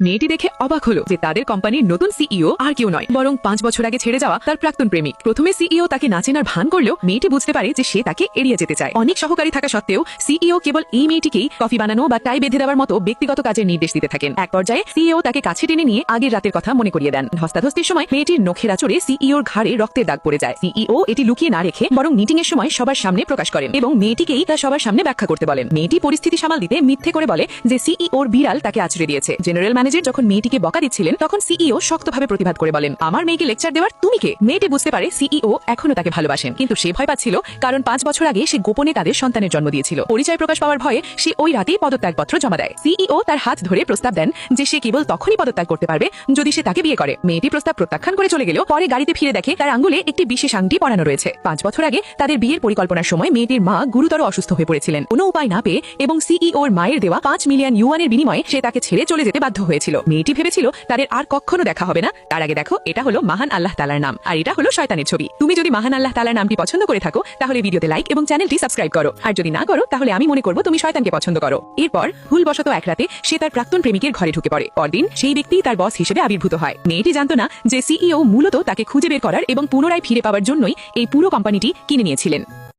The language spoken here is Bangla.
মেয়েটি দেখে অবাক হলো যে তাদের কোম্পানির নতুন সিইও আর কেউ নয়, বরং 5 বছর আগে ছেড়ে যাওয়া তার প্রাক্তন প্রেমিক। প্রথমে সিইও তাকে না চেনার ভান করলেও মেয়েটি বুঝতে পারে যে সে তাকে এড়িয়ে যেতে চায়। অনেক সহকারী থাকা সত্ত্বেও সিইও কেবল এই মেয়েটিকেই কফি বানানো বা টাই বেঁধে দেওয়ার মতো ব্যক্তিগত কাজের নির্দেশ দিতে থাকেন। এক পর্যায়ে সিইও তাকে কাছে টেনে নিয়ে আগের রাতের কথা মনে করিয়ে দেন। ধস্তাধস্তির সময় মেয়েটির নখের আঁচড়ে সিইওর ঘাড়ে রক্তের দাগ পড়ে যায়। সিইও এটি লুকিয়ে না রেখে বরং মিটিং এর সময় সবার সামনে প্রকাশ করেন এবং মেয়েটিকেই তা সবার সামনে ব্যাখ্যা করতে বলেন। মেয়েটি পরিস্থিতি সামাল দিতে মিথ্যে করে বলে যে সিইওর বিড়াল তাকে আঁচড়ে দিয়েছে। জেনারেল ম্যানেজার যখন মেয়েটিকে বকা দিচ্ছিলেন তখন সিইও শক্তভাবে প্রতিবাদ করে বলেন, আমার মেয়েকে লেকচার দেওয়ার তুমি কে? মেয়েটি বুঝতে পারে সিইও এখনো তাকে ভালোবাসেন, কিন্তু সে ভয় পাচ্ছিল কারণ 5 বছর আগে সে গোপনে তাদের সন্তানের জন্ম দিয়েছিল। পরিচয় প্রকাশ পাওয়ার ভয়ে সে ওই রাতেই পদত্যাগপত্র জমা দেয়। সিইও তার হাত ধরে প্রস্তাব দেন যে সে কেবল তখনই পদত্যাগ করতে পারবে যদি সে তাকে বিয়ে করে। মেয়েটি প্রস্তাব প্রত্যাখ্যান করে চলে গেলেও পরে গাড়িতে ফিরে দেখে তার আঙ্গুলে একটি বিশেষ আংটি পরানো রয়েছে। 5 বছর আগে তাদের বিয়ের পরিকল্পনার সময় মেয়েটির মা গুরুতর অসুস্থ হয়ে পড়েছিলেন। কোনো উপায় না পেয়ে এবং সিইওর মায়ের দেওয়া 5 মিলিয়ন ইউয়ানের বিনিময়ে সে তাকে ছেড়ে চলে যেতে বাধ্য হয়েছিল। মেয়েটি ভেবেছিল তাদের আর কখনো দেখা হবে না। তার আগে দেখো, এটা হলো মহান আল্লাহ তাআলার নাম আর এটা হলো শয়তানের ছবি। তুমি যদি মহান আল্লাহ তাআলার নামটি পছন্দ করে থাকো তাহলে ভিডিওতে লাইক এবং চ্যানেলটি সাবস্ক্রাইব করো, আর যদি না করো তাহলে আমি মনে করব তুমি শয়তানকে পছন্দ করো। এরপর ভুলবশত এক রাতে সে তার প্রাক্তন প্রেমিকের ঘরে ঢুকে পড়ে। পরদিন সেই ব্যক্তি তার বস হিসেবে আবির্ভূত হয়। মেয়েটি জানতো না যে সিইও মূলত তাকে খুঁজে বের করার এবং পুনরায় ফিরে পাওয়ার জন্যই এই পুরো কোম্পানিটি কিনে নিয়েছিলেন।